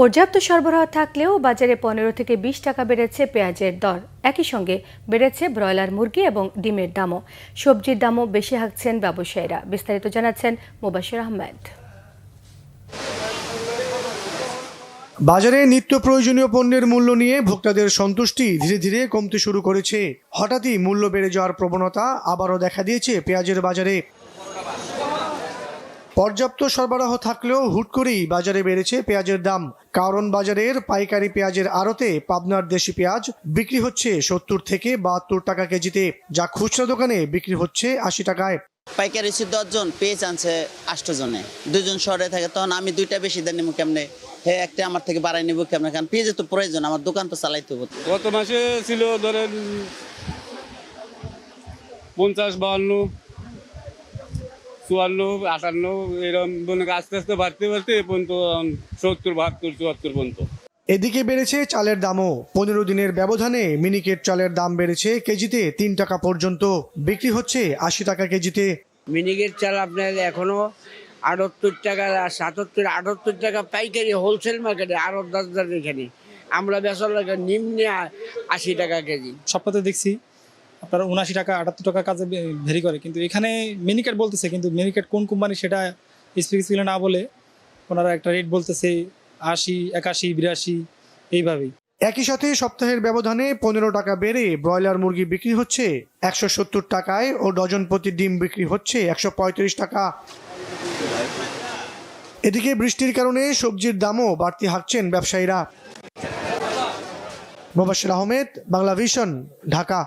পর্যাপ্ত সরবরাহ থাকলেও বাজারে 15 থেকে 20 টাকা বেড়েছে পেঁয়াজের দর। একই সঙ্গে বেড়েছে ব্রয়লার মুরগি এবং ডিমের দামও। সবজির দামও বেশি হাঁকছেন ব্যবসায়ীরা। বিস্তারিত জানাচ্ছেন মোবাশির আহমেদ। বাজারে নিত্য প্রয়োজনীয় পণ্যের মূল্য নিয়ে ভোক্তাদের সন্তুষ্টি ধীরে ধীরে কমতে শুরু করেছে। হঠাৎই মূল্য বেড়ে যাওয়ার প্রবণতা আবারও দেখা দিয়েছে পেঁয়াজের বাজারে। পর্যাপ্ত সরবরাহ থাকলেও হুট করেই বাজারে বেড়েছে পেঁয়াজের দাম। কারণ বাজারের পাইকারি পেঁয়াজের আড়তে পাবনার দেশি পেঁয়াজ বিক্রি হচ্ছে 70 থেকে 72 টাকা কেজিতে, যা খুচরা দোকানে বিক্রি হচ্ছে 80 টাকায়। পাইকারি 10 জন পেঁয়াজ আনছে 8 জনে, 2 জন শহরে থাকে, তখন আমি 2টা বেশি দেন নিবো কেমনে? হ্যাঁ, একটা আমার থেকে বাড়াই নিবো কেমনে? কারণ পেঁয়াজের তো প্রয়োজন, আমার দোকান তো চালাইতে হবে। গত মাসে ছিল ধরেন 50, 52, 54, 58 এরকম আস্তে আস্তে বাড়তে বাড়তে এ পর্যন্ত 70, 72, 74 পর্যন্ত। এদিকে বেড়েছে চালের দামও। 15 দিনের ব্যবধানে মিনিকেট চালের দাম বেড়েছে কেজিতে 3 টাকা পর্যন্ত, বিক্রি হচ্ছে 80 টাকা কেজিতে। মিনিকেট চাল আপনার এখনো 78 টাকা, 77, 78 টাকা পাইকারি হোলসেল মার্কেটে, আরো 10 এখানে আমরা বেচার লাগে নিম্নে 80 টাকা কেজি। সপ্তাহে দেখছি আপনার 79 টাকা 78 টাকা কাজে ভেরি করে, কিন্তু এখানে মিনিকেট বলতেছে, কিন্তু মিনিকেট কোন কোম্পানি সেটা স্পেসিফিক্যালি না বলে ওনারা একটা রেট বলতেছে 80, 81, 82 এইভাবেই। একই সাথে সপ্তাহের ব্যবধানে 15 টাকা বেড়ে ব্রয়লার মুরগি বিক্রি হচ্ছে 170 টাকায় ও ডজন প্রতি ডিম বিক্রি হচ্ছে 135 টাকা। এদিকে বৃষ্টির কারণে সবজির দামও বাড়তি হাঁকছেন ব্যবসায়ীরা। মোবাশির আহমেদ, বাংলা ভিশন, ঢাকা।